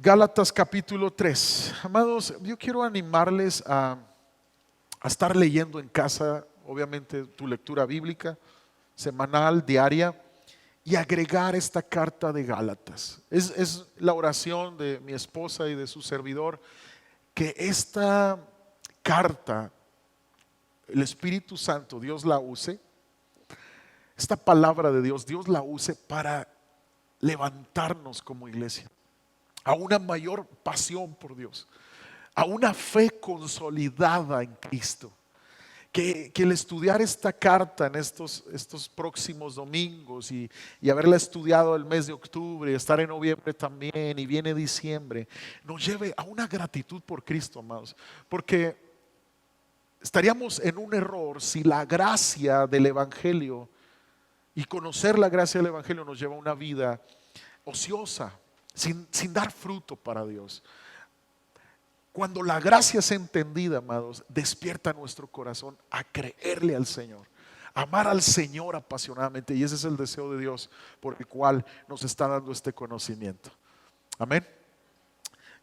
Gálatas capítulo 3. Amados, yo quiero animarles a estar leyendo en casa, obviamente tu lectura bíblica, semanal, diaria, y agregar esta carta de Gálatas. Es la oración de mi esposa y de su servidor, que esta carta, el Espíritu Santo, Dios la use, esta palabra de Dios, Dios la use para levantarnos como iglesia a una mayor pasión por Dios, a una fe consolidada en Cristo. Que el estudiar esta carta en estos próximos domingos y haberla estudiado el mes de octubre, estar en noviembre también y viene diciembre, nos lleve a una gratitud por Cristo, amados. Porque estaríamos en un error si la gracia del Evangelio y conocer la gracia del Evangelio nos lleva a una vida ociosa, sin dar fruto para Dios. Cuando la gracia es entendida, amados, despierta nuestro corazón a creerle al Señor, amar al Señor apasionadamente, y ese es el deseo de Dios por el cual nos está dando este conocimiento. Amén.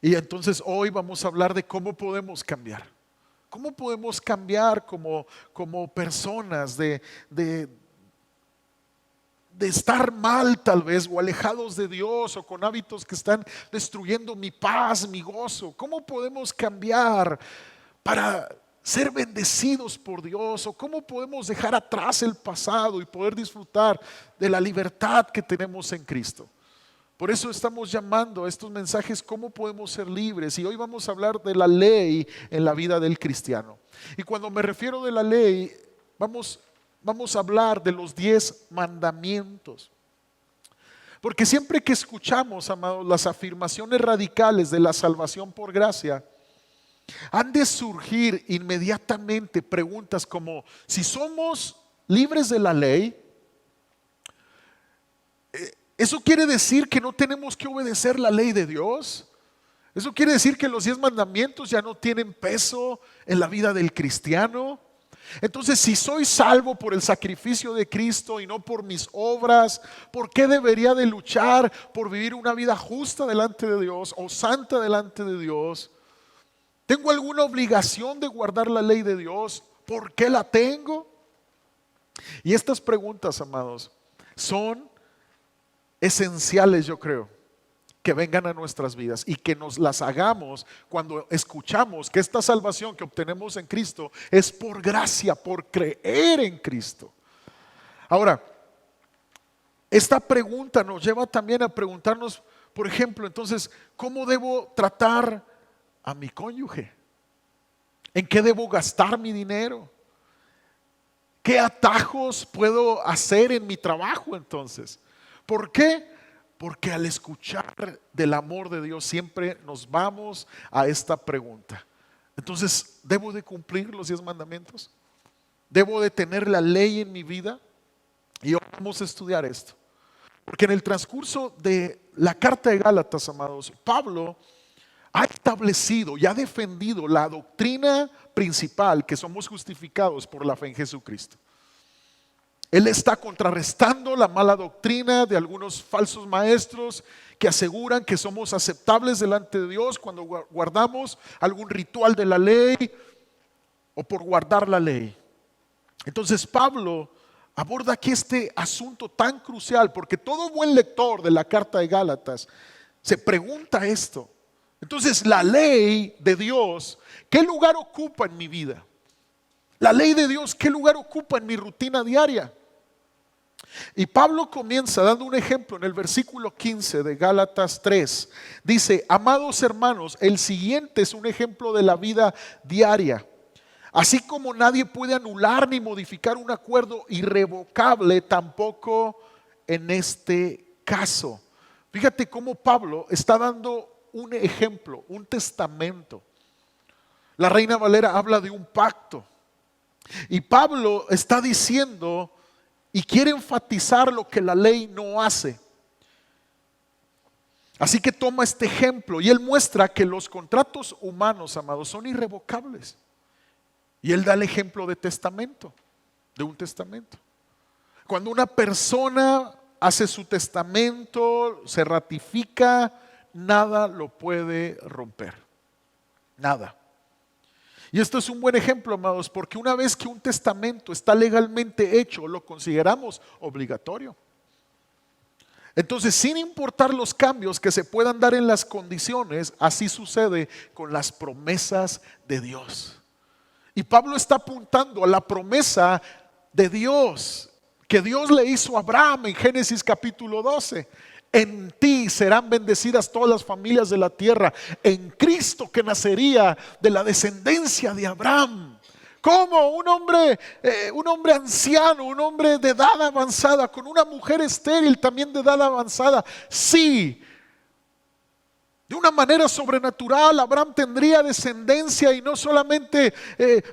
Y entonces hoy vamos a hablar de cómo podemos cambiar. ¿Cómo podemos cambiar como personas de estar mal tal vez, o alejados de Dios, o con hábitos que están destruyendo mi paz, mi gozo? ¿Cómo podemos cambiar para ser bendecidos por Dios? ¿O cómo podemos dejar atrás el pasado y poder disfrutar de la libertad que tenemos en Cristo? Por eso estamos llamando a estos mensajes cómo podemos ser libres, y hoy vamos a hablar de la ley en la vida del cristiano. Y cuando me refiero de la ley, vamos a hablar de los 10 mandamientos. Porque siempre que escuchamos, amados, las afirmaciones radicales de la salvación por gracia, han de surgir inmediatamente preguntas como: si somos libres de la ley, ¿eso quiere decir que no tenemos que obedecer la ley de Dios? ¿Eso quiere decir que los 10 mandamientos ya no tienen peso en la vida del cristiano? Entonces, si soy salvo por el sacrificio de Cristo y no por mis obras, ¿por qué debería de luchar por vivir una vida justa delante de Dios o santa delante de Dios? ¿Tengo alguna obligación de guardar la ley de Dios? ¿Por qué la tengo? Y estas preguntas, amados, son esenciales, yo creo, que vengan a nuestras vidas y que nos las hagamos cuando escuchamos que esta salvación que obtenemos en Cristo es por gracia, por creer en Cristo. Ahora, esta pregunta nos lleva también a preguntarnos, por ejemplo, entonces, ¿cómo debo tratar a mi cónyuge? ¿En qué debo gastar mi dinero? ¿Qué atajos puedo hacer en mi trabajo entonces? ¿Por qué? Porque al escuchar del amor de Dios siempre nos vamos a esta pregunta. Entonces, ¿debo de cumplir los 10 mandamientos? ¿Debo de tener la ley en mi vida? Y hoy vamos a estudiar esto. Porque en el transcurso de la carta de Gálatas, amados, Pablo ha establecido y ha defendido la doctrina principal, que somos justificados por la fe en Jesucristo. Él está contrarrestando la mala doctrina de algunos falsos maestros que aseguran que somos aceptables delante de Dios cuando guardamos algún ritual de la ley o por guardar la ley. Entonces Pablo aborda aquí este asunto tan crucial, porque todo buen lector de la carta de Gálatas se pregunta esto. Entonces, la ley de Dios, ¿qué lugar ocupa en mi vida? La ley de Dios, ¿qué lugar ocupa en mi rutina diaria? Y Pablo comienza dando un ejemplo en el versículo 15 de Gálatas 3. Dice: amados hermanos, el siguiente es un ejemplo de la vida diaria. Así como nadie puede anular ni modificar un acuerdo irrevocable, tampoco en este caso. Fíjate cómo Pablo está dando un ejemplo, un testamento. La Reina Valera habla de un pacto. Y Pablo está diciendo y quiere enfatizar lo que la ley no hace. Así que toma este ejemplo y él muestra que los contratos humanos, amados, son irrevocables. Y él da el ejemplo de testamento, de un testamento. Cuando una persona hace su testamento, se ratifica, nada lo puede romper. Nada. Y esto es un buen ejemplo, amados, porque una vez que un testamento está legalmente hecho, lo consideramos obligatorio. Entonces, sin importar los cambios que se puedan dar en las condiciones, así sucede con las promesas de Dios. Y Pablo está apuntando a la promesa de Dios, que Dios le hizo a Abraham en Génesis capítulo 12. En ti serán bendecidas todas las familias de la tierra. En Cristo, que nacería de la descendencia de Abraham. ¿Cómo? Un hombre anciano, un hombre de edad avanzada, con una mujer estéril también de edad avanzada. Sí, de una manera sobrenatural Abraham tendría descendencia, y no solamente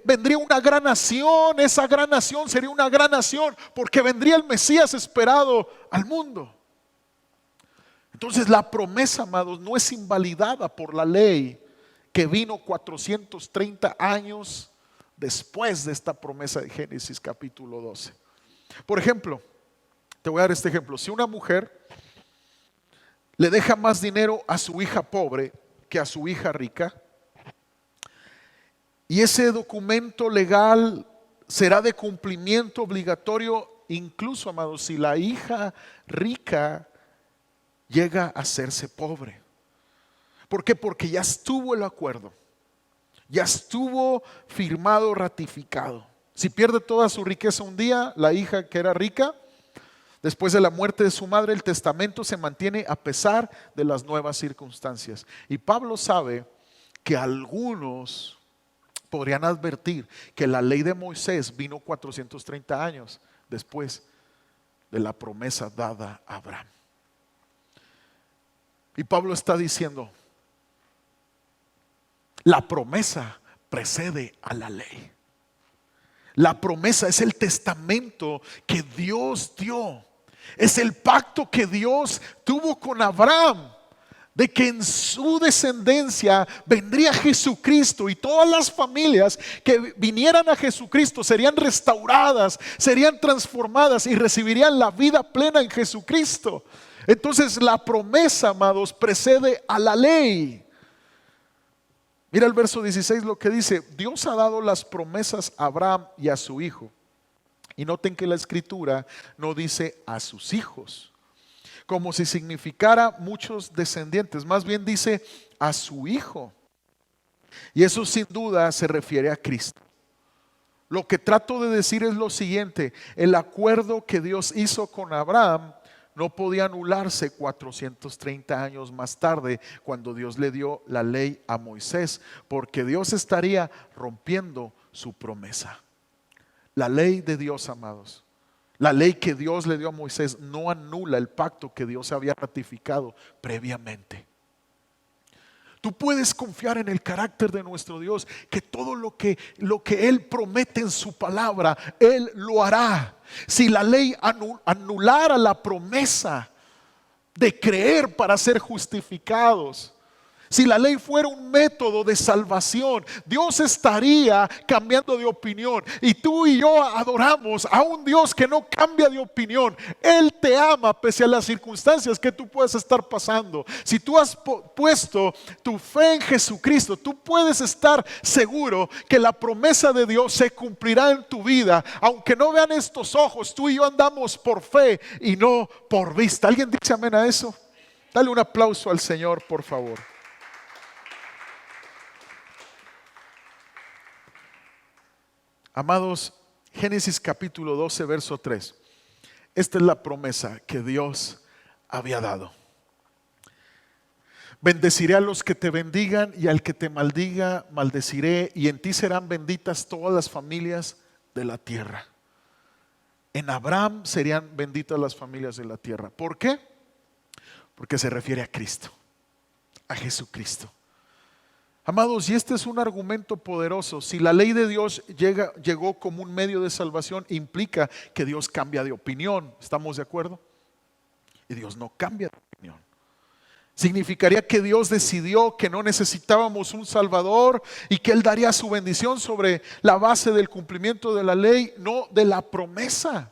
vendría una gran nación. Esa gran nación sería una gran nación porque vendría el Mesías esperado al mundo. Entonces la promesa, amados, no es invalidada por la ley que vino 430 años después de esta promesa de Génesis capítulo 12. Por ejemplo, te voy a dar este ejemplo. Si una mujer le deja más dinero a su hija pobre que a su hija rica, y ese documento legal será de cumplimiento obligatorio, incluso, amados, si la hija rica llega a hacerse pobre. ¿Por qué? Porque ya estuvo el acuerdo, ya estuvo firmado, ratificado. Si pierde toda su riqueza un día, la hija que era rica, después de la muerte de su madre, el testamento se mantiene a pesar de las nuevas circunstancias. Y Pablo sabe que algunos podrían advertir que la ley de Moisés vino 430 años después de la promesa dada a Abraham. Y Pablo está diciendo, la promesa precede a la ley. La promesa es el testamento que Dios dio. Es el pacto que Dios tuvo con Abraham, de que en su descendencia vendría Jesucristo, y todas las familias que vinieran a Jesucristo serían restauradas, serían transformadas y recibirían la vida plena en Jesucristo. Entonces la promesa, amados, precede a la ley. Mira el verso 16 lo que dice: Dios ha dado las promesas a Abraham y a su hijo. Y noten que la escritura no dice a sus hijos, como si significara muchos descendientes, más bien dice a su hijo. Y eso sin duda se refiere a Cristo. Lo que trato de decir es lo siguiente: el acuerdo que Dios hizo con Abraham no podía anularse 430 años más tarde, cuando Dios le dio la ley a Moisés, porque Dios estaría rompiendo su promesa. La ley de Dios, amados, la ley que Dios le dio a Moisés no anula el pacto que Dios había ratificado previamente. Tú puedes confiar en el carácter de nuestro Dios, que todo lo que Él promete en su palabra, Él lo hará. Si la ley anulara la promesa de creer para ser justificados, si la ley fuera un método de salvación, Dios estaría cambiando de opinión. Y tú y yo adoramos a un Dios que no cambia de opinión. Él te ama pese a las circunstancias que tú puedas estar pasando. Si tú has puesto tu fe en Jesucristo, tú puedes estar seguro que la promesa de Dios se cumplirá en tu vida. Aunque no vean estos ojos, tú y yo andamos por fe y no por vista. ¿Alguien dice amén a eso? Dale un aplauso al Señor, por favor. Amados, Génesis capítulo 12, verso 3. Esta es la promesa que Dios había dado. Bendeciré a los que te bendigan, y al que te maldiga maldeciré, y en ti serán benditas todas las familias de la tierra. En Abraham serían benditas las familias de la tierra. ¿Por qué? Porque se refiere a Cristo, a Jesucristo. Amados, y este es un argumento poderoso. Si la ley de Dios llegó como un medio de salvación, implica que Dios cambia de opinión. ¿Estamos de acuerdo? Y Dios no cambia de opinión. Significaría que Dios decidió que no necesitábamos un Salvador y que Él daría su bendición sobre la base del cumplimiento de la ley, no de la promesa.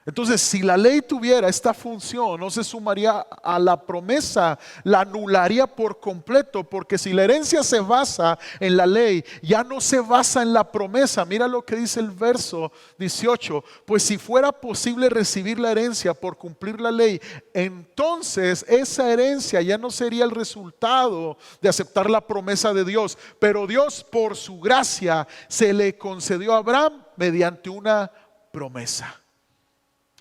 Entonces, si la ley tuviera esta función, no se sumaría a la promesa, la anularía por completo, porque si la herencia se basa en la ley, ya no se basa en la promesa. Mira lo que dice el verso 18, pues si fuera posible recibir la herencia por cumplir la ley, entonces esa herencia ya no sería el resultado de aceptar la promesa de Dios, pero Dios por su gracia se le concedió a Abraham mediante una promesa.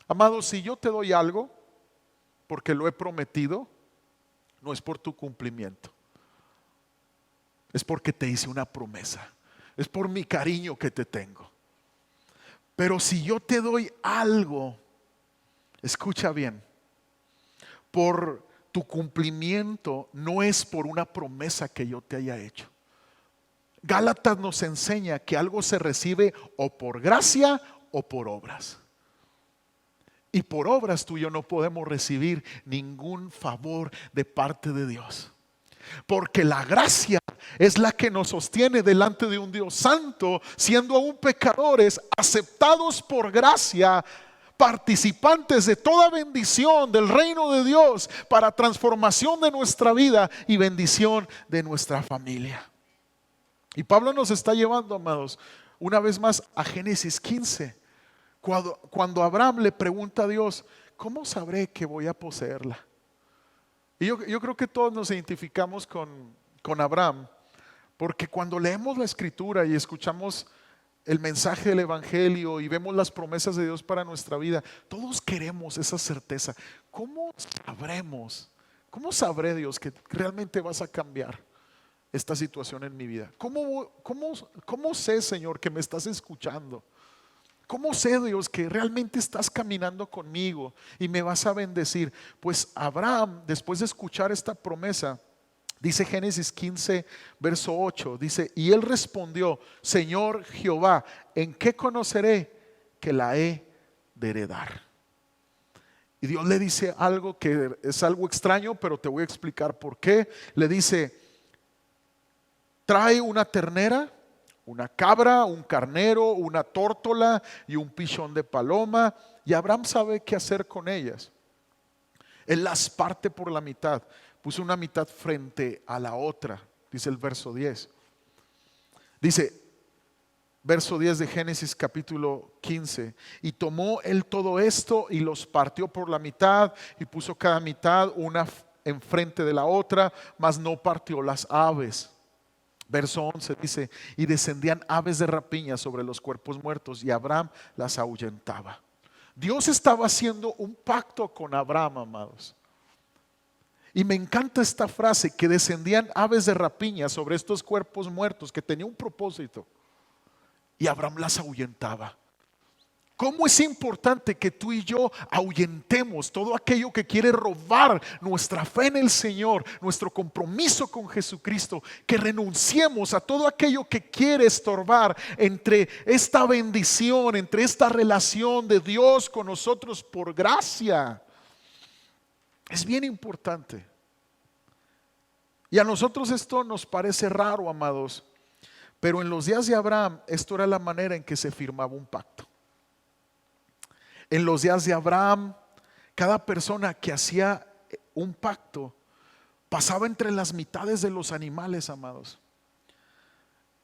Amado, si yo te doy algo porque lo he prometido, no es por tu cumplimiento, es porque te hice una promesa, es por mi cariño que te tengo. Pero si yo te doy algo, escucha bien, por tu cumplimiento, no es por una promesa que yo te haya hecho. Gálatas nos enseña que algo se recibe o por gracia o por obras. Y por obras tú y yo no podemos recibir ningún favor de parte de Dios. Porque la gracia es la que nos sostiene delante de un Dios santo, siendo aún pecadores, aceptados por gracia, participantes de toda bendición del reino de Dios para transformación de nuestra vida y bendición de nuestra familia. Y Pablo nos está llevando, amados, una vez más a Génesis 15. Cuando Abraham le pregunta a Dios, ¿cómo sabré que voy a poseerla? Y yo creo que todos nos identificamos con Abraham, porque cuando leemos la escritura y escuchamos el mensaje del evangelio y vemos las promesas de Dios para nuestra vida, todos queremos esa certeza. ¿Cómo sabremos? ¿Cómo sabré, Dios, que realmente vas a cambiar esta situación en mi vida? ¿Cómo sé, Señor, que me estás escuchando? ¿Cómo sé, Dios, que realmente estás caminando conmigo y me vas a bendecir? Pues Abraham, después de escuchar esta promesa, dice Génesis 15, verso 8, dice, y él respondió, Señor Jehová, ¿en qué conoceré que la he de heredar? Y Dios le dice algo que es algo extraño, pero te voy a explicar por qué. Le dice, trae una ternera, una cabra, un carnero, una tórtola y un pichón de paloma. Y Abraham sabe qué hacer con ellas. Él las parte por la mitad. Puso una mitad frente a la otra, dice el verso 10. Dice, verso 10 de Génesis capítulo 15. Y tomó él todo esto y los partió por la mitad y puso cada mitad una enfrente de la otra, mas no partió las aves. Verso 11 dice, y descendían aves de rapiña sobre los cuerpos muertos y Abraham las ahuyentaba. Dios estaba haciendo un pacto con Abraham, amados. Y me encanta esta frase, que descendían aves de rapiña sobre estos cuerpos muertos, que tenía un propósito. Y Abraham las ahuyentaba. ¿Cómo es importante que tú y yo ahuyentemos todo aquello que quiere robar nuestra fe en el Señor, nuestro compromiso con Jesucristo? Que renunciemos a todo aquello que quiere estorbar entre esta bendición, entre esta relación de Dios con nosotros por gracia. Es bien importante. Y a nosotros esto nos parece raro, amados, pero en los días de Abraham esto era la manera en que se firmaba un pacto. En los días de Abraham, cada persona que hacía un pacto pasaba entre las mitades de los animales, amados.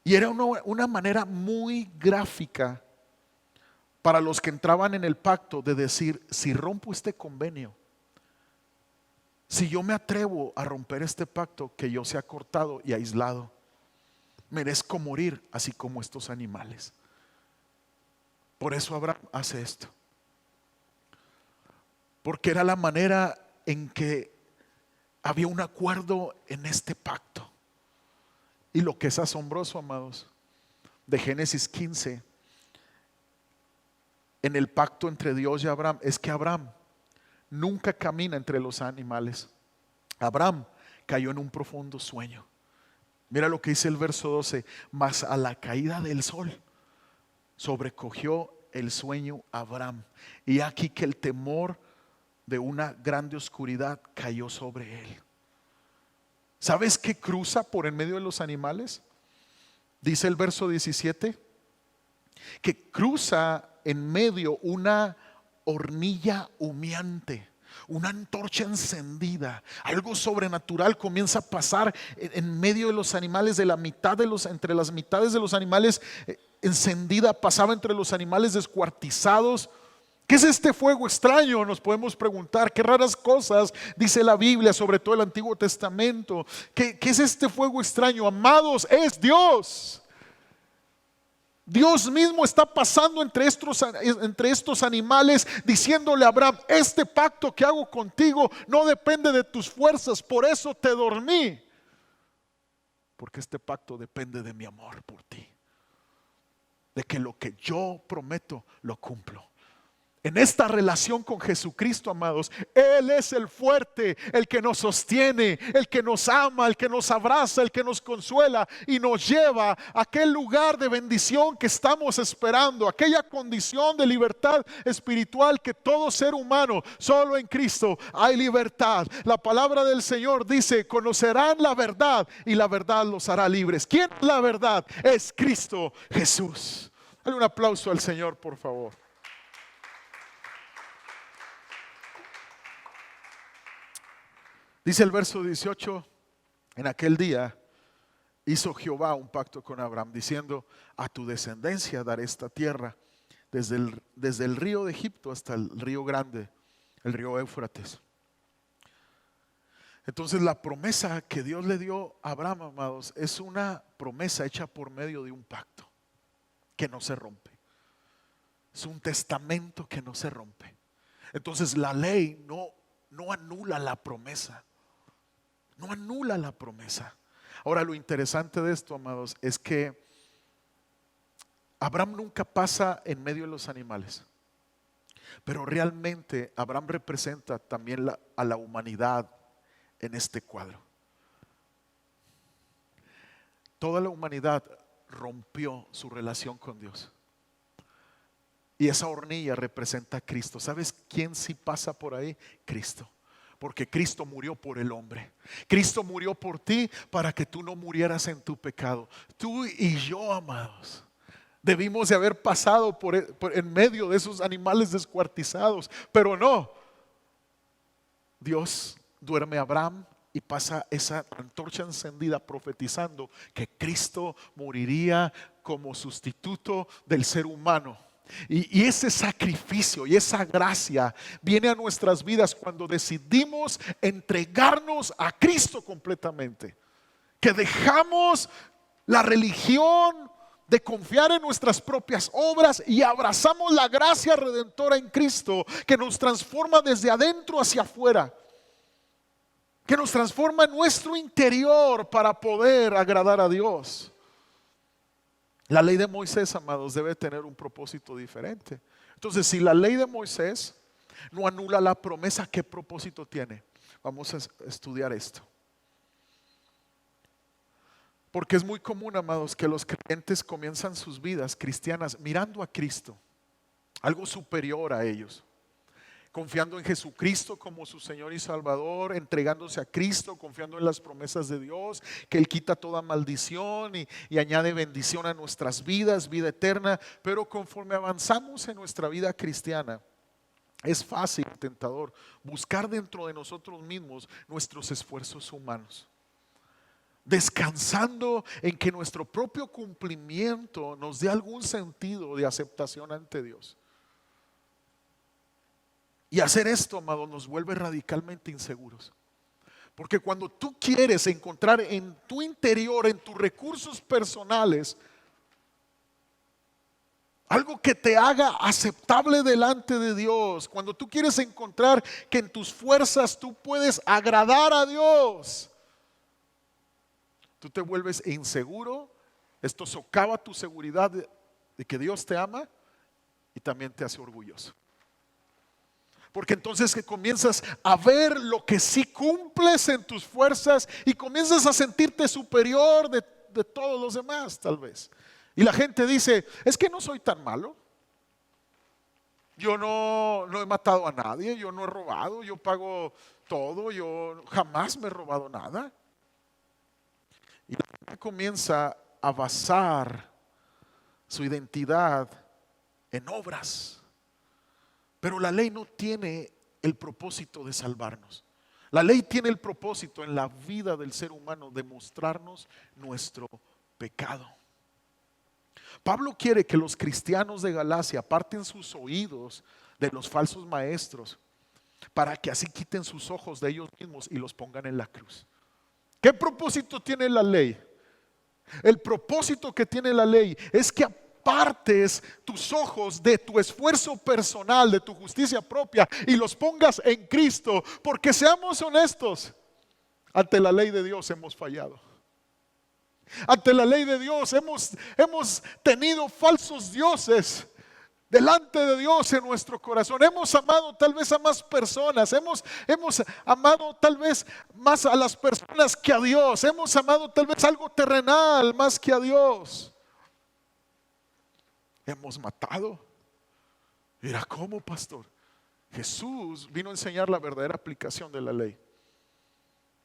Y era una manera muy gráfica para los que entraban en el pacto de decir, si rompo este convenio, si yo me atrevo a romper este pacto que yo sea cortado y aislado, merezco morir así como estos animales. Por eso Abraham hace esto. Porque era la manera en que había un acuerdo en este pacto. Y lo que es asombroso, amados, de Génesis 15, en el pacto entre Dios y Abraham, es que Abraham nunca camina entre los animales. Abraham cayó en un profundo sueño. Mira lo que dice el verso 12, mas a la caída del sol sobrecogió el sueño a Abraham. Y aquí que el temor de una grande oscuridad cayó sobre él. ¿Sabes qué cruza por en medio de los animales? Dice el verso 17 que cruza en medio una hornilla humeante, una antorcha encendida. Algo sobrenatural comienza a pasar en medio de los animales, entre las mitades de los animales encendida, pasaba entre los animales descuartizados. ¿Qué es este fuego extraño? Nos podemos preguntar. Qué raras cosas dice la Biblia, sobre todo el Antiguo Testamento. ¿Qué es este fuego extraño? Amados, es Dios. Dios mismo está pasando entre estos animales, diciéndole a Abraham: este pacto que hago contigo no depende de tus fuerzas, por eso te dormí, porque este pacto depende de mi amor por ti, de que lo que yo prometo lo cumplo. En esta relación con Jesucristo, amados, Él es el fuerte, el que nos sostiene, el que nos ama, el que nos abraza, el que nos consuela y nos lleva a aquel lugar de bendición que estamos esperando, aquella condición de libertad espiritual que todo ser humano, solo en Cristo hay libertad. La palabra del Señor dice: conocerán la verdad y la verdad los hará libres. ¿Quién es la verdad? Es Cristo Jesús. Dale un aplauso al Señor, por favor. Dice el verso 18: en aquel día hizo Jehová un pacto con Abraham, diciendo: a tu descendencia daré esta tierra, desde el río de Egipto hasta el río grande, el río Éufrates. Entonces la promesa que Dios le dio a Abraham, amados, es una promesa hecha por medio de un pacto que no se rompe. Es un testamento que no se rompe. Entonces la ley no anula la promesa. No anula la promesa. Ahora, lo interesante de esto, amados, es que Abraham nunca pasa en medio de los animales, pero realmente Abraham representa también a la humanidad en este cuadro. Toda la humanidad rompió su relación con Dios, y esa hornilla representa a Cristo. ¿Sabes quién sí pasa por ahí? Cristo. Porque Cristo murió por el hombre. Cristo murió por ti para que tú no murieras en tu pecado. Tú y yo, amados, debimos de haber pasado en medio de esos animales descuartizados, pero no. Dios duerme a Abraham y pasa esa antorcha encendida profetizando que Cristo moriría como sustituto del ser humano. Y ese sacrificio y esa gracia viene a nuestras vidas cuando decidimos entregarnos a Cristo completamente. Que dejamos la religión de confiar en nuestras propias obras y abrazamos la gracia redentora en Cristo, que nos transforma desde adentro hacia afuera, que nos transforma en nuestro interior para poder agradar a Dios. La ley de Moisés, amados, debe tener un propósito diferente. Entonces, si la ley de Moisés no anula la promesa, ¿qué propósito tiene? Vamos a estudiar esto. Porque es muy común, amados, que los creyentes comienzan sus vidas cristianas mirando a Cristo, algo superior a ellos, confiando en Jesucristo como su Señor y Salvador, entregándose a Cristo, confiando en las promesas de Dios, que Él quita toda maldición y añade bendición a nuestras vidas, vida eterna. Pero conforme avanzamos en nuestra vida cristiana, es fácil, tentador, buscar dentro de nosotros mismos nuestros esfuerzos humanos, descansando en que nuestro propio cumplimiento nos dé algún sentido de aceptación ante Dios. Y hacer esto, amado, nos vuelve radicalmente inseguros. Porque cuando tú quieres encontrar en tu interior, en tus recursos personales, algo que te haga aceptable delante de Dios, cuando tú quieres encontrar que en tus fuerzas tú puedes agradar a Dios, tú te vuelves inseguro. Esto socava tu seguridad de que Dios te ama y también te hace orgulloso. Porque entonces que comienzas a ver lo que sí cumples en tus fuerzas y comienzas a sentirte superior de todos los demás, tal vez. Y la gente dice: es que no soy tan malo. Yo no he matado a nadie, yo no he robado, yo pago todo, yo jamás me he robado nada. Y la gente comienza a basar su identidad en obras. Pero la ley no tiene el propósito de salvarnos. La ley tiene el propósito en la vida del ser humano de mostrarnos nuestro pecado. Pablo quiere que los cristianos de Galacia aparten sus oídos de los falsos maestros para que así quiten sus ojos de ellos mismos y los pongan en la cruz. ¿Qué propósito tiene la ley? El propósito que tiene la ley es que apartes tus ojos de tu esfuerzo personal, de tu justicia propia y los pongas en Cristo. Porque seamos honestos, ante la ley de Dios hemos fallado. Ante la ley de Dios hemos tenido falsos dioses delante de Dios en nuestro corazón. Hemos amado tal vez a más personas. Hemos amado tal vez más a las personas que a Dios. Hemos amado tal vez algo terrenal más que a Dios. Hemos matado. Mira cómo, pastor. Jesús vino a enseñar la verdadera aplicación de la ley.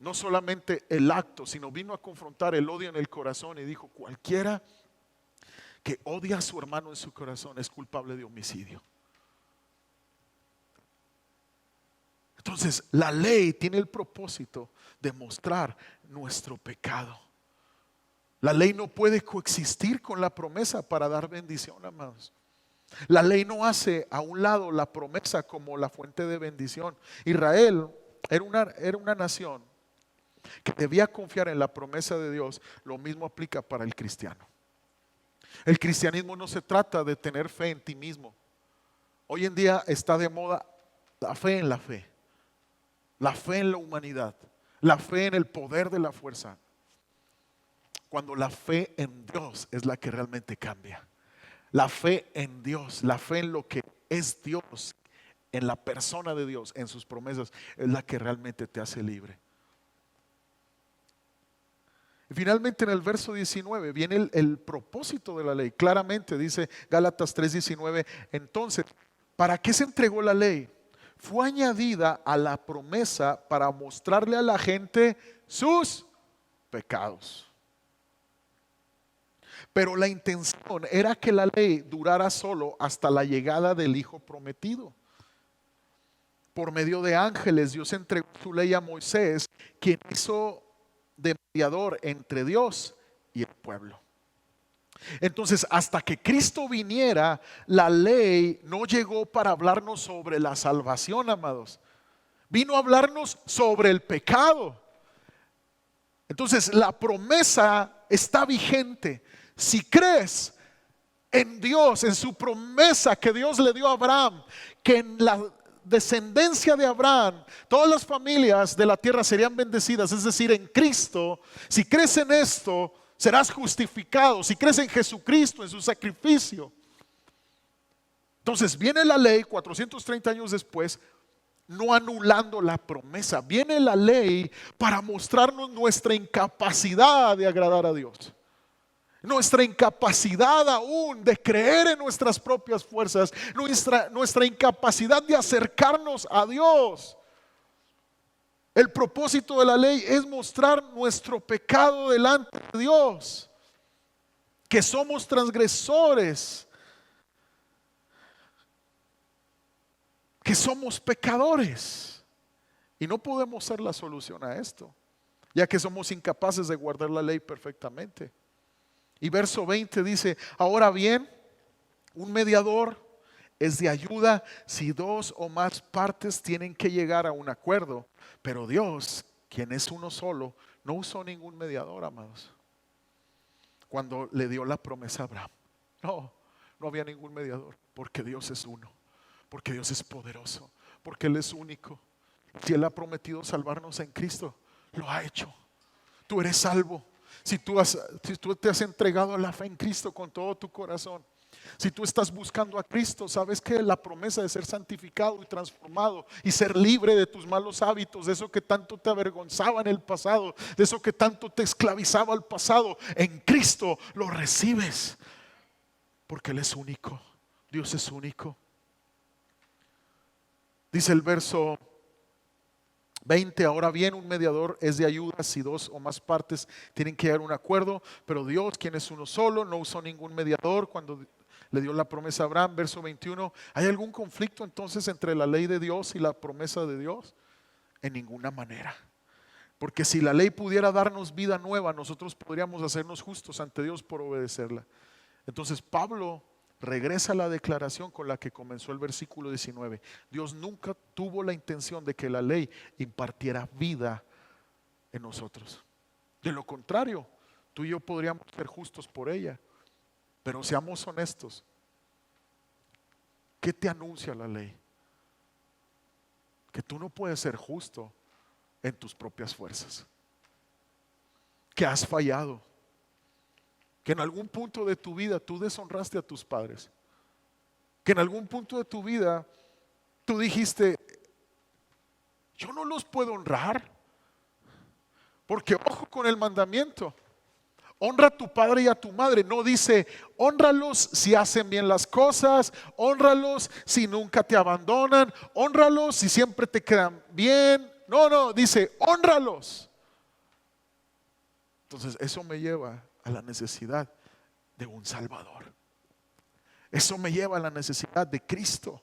No solamente el acto, sino vino a confrontar el odio en el corazón y dijo: cualquiera que odia a su hermano en su corazón es culpable de homicidio. Entonces, la ley tiene el propósito de mostrar nuestro pecado. La ley no puede coexistir con la promesa para dar bendición, amados. La ley no hace a un lado la promesa como la fuente de bendición. Israel era una nación que debía confiar en la promesa de Dios. Lo mismo aplica para el cristiano. El cristianismo no se trata de tener fe en ti mismo. Hoy en día está de moda la fe en la fe, la fe en la humanidad, la fe en el poder de la fuerza, cuando la fe en Dios es la que realmente cambia. La fe en Dios, la fe en lo que es Dios, en la persona de Dios, en sus promesas, es la que realmente te hace libre. Y finalmente en el verso 19 viene el propósito de la ley. Claramente dice Gálatas 3:19, entonces, ¿para qué se entregó la ley? Fue añadida a la promesa para mostrarle a la gente sus pecados. Pero la intención era que la ley durara solo hasta la llegada del Hijo prometido. Por medio de ángeles Dios entregó su ley a Moisés, quien hizo de mediador entre Dios y el pueblo. Entonces, hasta que Cristo viniera, la ley no llegó para hablarnos sobre la salvación, amados. Vino a hablarnos sobre el pecado. Entonces, la promesa está vigente. Si crees en Dios, en su promesa que Dios le dio a Abraham, que en la descendencia de Abraham todas las familias de la tierra serían bendecidas, es decir, en Cristo, si crees en esto, serás justificado. Si crees en Jesucristo, en su sacrificio. Entonces viene la ley 430 años después, no anulando la promesa. Viene la ley para mostrarnos nuestra incapacidad de agradar a Dios, nuestra incapacidad aún de creer en nuestras propias fuerzas, nuestra incapacidad de acercarnos a Dios. El propósito de la ley es mostrar nuestro pecado delante de Dios, que somos transgresores, que somos pecadores, y no podemos ser la solución a esto, ya que somos incapaces de guardar la ley perfectamente. Y verso 20 dice: ahora bien, un mediador es de ayuda si dos o más partes tienen que llegar a un acuerdo. Pero Dios, quien es uno solo, no usó ningún mediador, amados, cuando le dio la promesa a Abraham. No había ningún mediador, porque Dios es uno, porque Dios es poderoso, porque Él es único. Si Él ha prometido salvarnos en Cristo, lo ha hecho. Tú eres salvo. Si tú te has entregado a la fe en Cristo con todo tu corazón, si tú estás buscando a Cristo, sabes que la promesa de ser santificado y transformado y ser libre de tus malos hábitos, de eso que tanto te avergonzaba en el pasado, de eso que tanto te esclavizaba al pasado, en Cristo lo recibes, porque Él es único. Dios es único. Dice el verso 20, ahora bien, un mediador es de ayuda si dos o más partes tienen que llegar a un acuerdo, pero Dios, quien es uno solo, no usó ningún mediador cuando le dio la promesa a Abraham, verso 21. ¿Hay algún conflicto entonces entre la ley de Dios y la promesa de Dios? En ninguna manera. Porque si la ley pudiera darnos vida nueva, nosotros podríamos hacernos justos ante Dios por obedecerla. Entonces Pablo regresa a la declaración con la que comenzó el versículo 19. Dios nunca tuvo la intención de que la ley impartiera vida en nosotros. De lo contrario, tú y yo podríamos ser justos por ella. Pero seamos honestos. ¿Qué te anuncia la ley? Que tú no puedes ser justo en tus propias fuerzas. Que has fallado. Que en algún punto de tu vida tú deshonraste a tus padres. Que en algún punto de tu vida tú dijiste, yo no los puedo honrar. Porque ojo con el mandamiento. Honra a tu padre y a tu madre. No dice, hónralos si hacen bien las cosas, hónralos si nunca te abandonan, hónralos si siempre te quedan bien. No, dice, hónralos. Entonces eso me lleva a la necesidad de un Salvador. Eso me lleva a la necesidad de Cristo.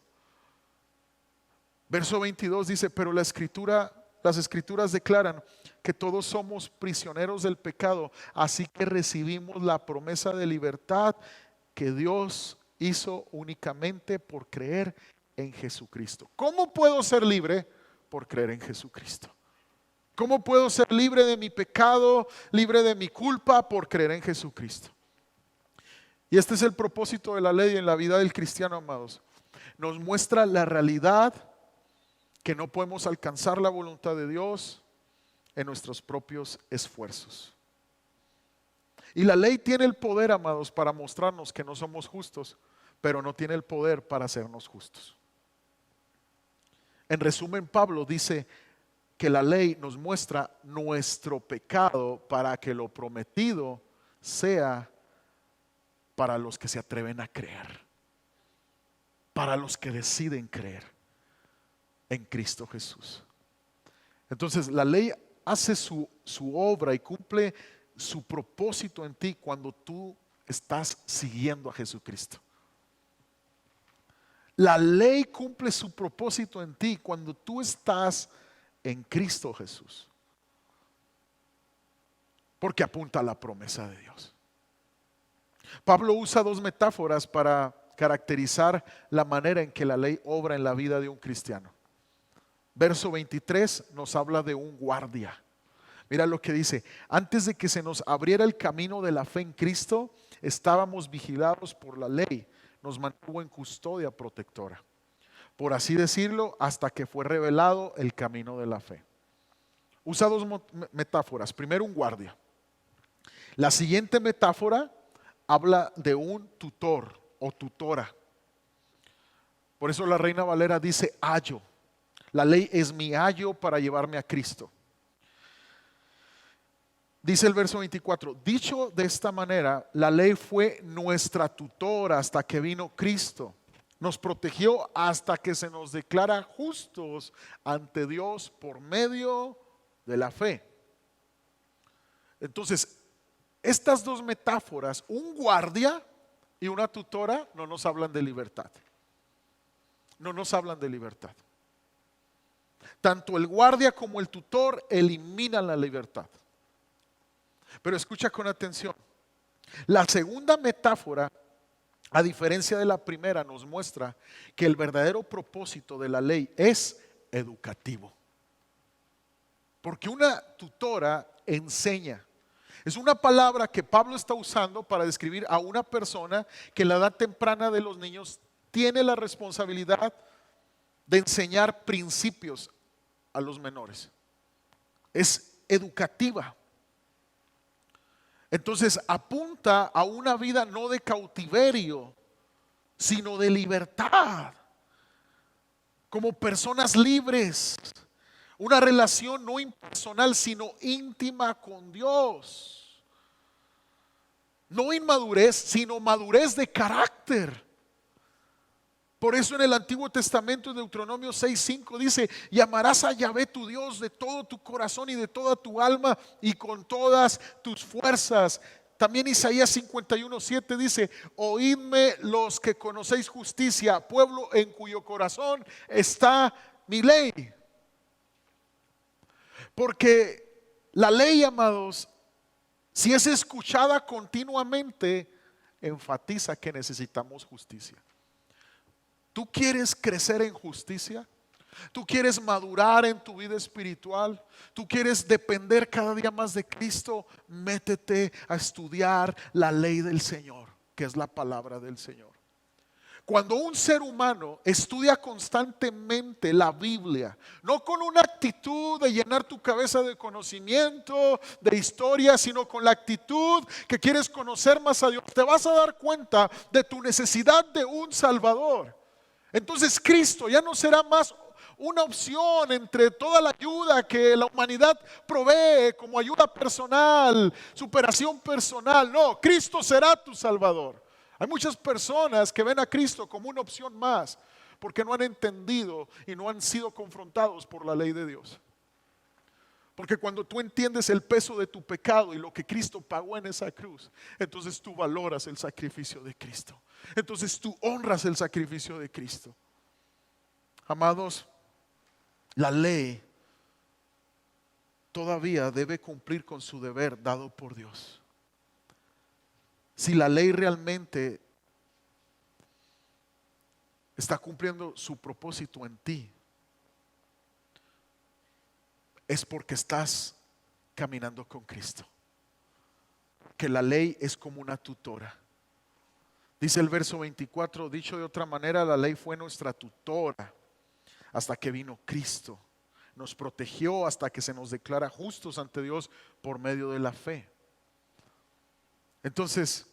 Verso 22 dice, pero las escrituras declaran que todos somos prisioneros del pecado, así que recibimos la promesa de libertad que Dios hizo únicamente por creer en Jesucristo. ¿Cómo puedo ser libre? Por creer en Jesucristo. ¿Cómo puedo ser libre de mi pecado, libre de mi culpa? Por creer en Jesucristo. Y este es el propósito de la ley en la vida del cristiano, amados. Nos muestra la realidad que no podemos alcanzar la voluntad de Dios en nuestros propios esfuerzos. Y la ley tiene el poder, amados, para mostrarnos que no somos justos, pero no tiene el poder para hacernos justos. En resumen, Pablo dice que la ley nos muestra nuestro pecado para que lo prometido sea para los que se atreven a creer, para los que deciden creer en Cristo Jesús. Entonces la ley hace su obra y cumple su propósito en ti cuando tú estás siguiendo a Jesucristo. La ley cumple su propósito en ti cuando tú estás en Cristo Jesús, porque apunta a la promesa de Dios. Pablo usa dos metáforas para caracterizar la manera en que la ley obra en la vida de un cristiano. Verso 23 nos habla de un guardia. Mira lo que dice: antes de que se nos abriera el camino de la fe en Cristo, estábamos vigilados por la ley, nos mantuvo en custodia protectora, por así decirlo, hasta que fue revelado el camino de la fe. Usa dos metáforas. Primero, un guardia. La siguiente metáfora habla de un tutor o tutora. Por eso la Reina Valera dice ayo. La ley es mi ayo para llevarme a Cristo. Dice el verso 24: dicho de esta manera, la ley fue nuestra tutora hasta que vino Cristo. Nos protegió hasta que se nos declara justos ante Dios por medio de la fe. Entonces, estas dos metáforas, un guardia y una tutora, no nos hablan de libertad. No nos hablan de libertad. Tanto el guardia como el tutor eliminan la libertad. Pero escucha con atención. La segunda metáfora, a diferencia de la primera, nos muestra que el verdadero propósito de la ley es educativo. Porque una tutora enseña. Es una palabra que Pablo está usando para describir a una persona que en la edad temprana de los niños tiene la responsabilidad de enseñar principios a los menores. Es educativa. Entonces apunta a una vida no de cautiverio, sino de libertad, como personas libres, una relación no impersonal sino íntima con Dios, no inmadurez sino madurez de carácter. Por eso en el Antiguo Testamento, en Deuteronomio 6:5 dice: y amarás a Yahvé tu Dios de todo tu corazón y de toda tu alma y con todas tus fuerzas. También Isaías 51:7 dice: oídme los que conocéis justicia, pueblo en cuyo corazón está mi ley. Porque la ley, amados, si es escuchada continuamente, enfatiza que necesitamos justicia. ¿Tú quieres crecer en justicia? ¿Tú quieres madurar en tu vida espiritual? ¿Tú quieres depender cada día más de Cristo? Métete a estudiar la ley del Señor, que es la palabra del Señor. Cuando un ser humano estudia constantemente la Biblia, no con una actitud de llenar tu cabeza de conocimiento, de historia, sino con la actitud que quieres conocer más a Dios, te vas a dar cuenta de tu necesidad de un Salvador. Entonces Cristo ya no será más una opción entre toda la ayuda que la humanidad provee como ayuda personal, superación personal. No, Cristo será tu Salvador. Hay muchas personas que ven a Cristo como una opción más porque no han entendido y no han sido confrontados por la ley de Dios. Porque cuando tú entiendes el peso de tu pecado y lo que Cristo pagó en esa cruz, entonces tú valoras el sacrificio de Cristo. Entonces tú honras el sacrificio de Cristo. Amados, la ley todavía debe cumplir con su deber dado por Dios. Si la ley realmente está cumpliendo su propósito en ti, es porque estás caminando con Cristo. Que la ley es como una tutora. Dice el verso 24, dicho de otra manera, la ley fue nuestra tutora hasta que vino Cristo. Nos protegió hasta que se nos declara justos ante Dios por medio de la fe. Entonces,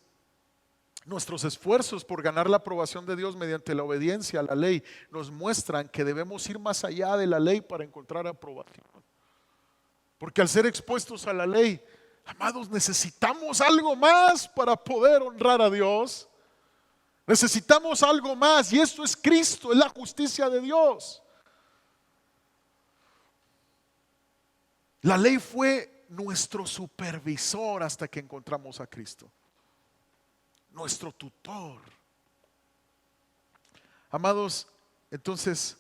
nuestros esfuerzos por ganar la aprobación de Dios mediante la obediencia a la ley nos muestran que debemos ir más allá de la ley para encontrar aprobación. Porque al ser expuestos a la ley, amados, necesitamos algo más para poder honrar a Dios. Necesitamos algo más, y esto es Cristo, es la justicia de Dios. La ley fue nuestro supervisor hasta que encontramos a Cristo, nuestro tutor. Amados, entonces,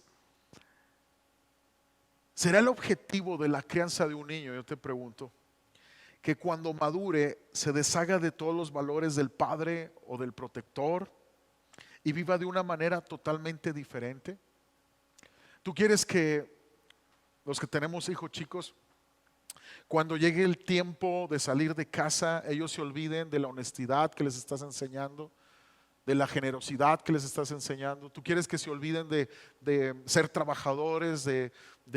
¿será el objetivo de la crianza de un niño? Yo te pregunto, que cuando madure se deshaga de todos los valores del padre o del protector y viva de una manera totalmente diferente. ¿Tú quieres que los que tenemos hijos chicos, cuando llegue el tiempo de salir de casa, ellos se olviden de la honestidad que les estás enseñando, de la generosidad que les estás enseñando? ¿Tú quieres que se olviden de ser trabajadores, de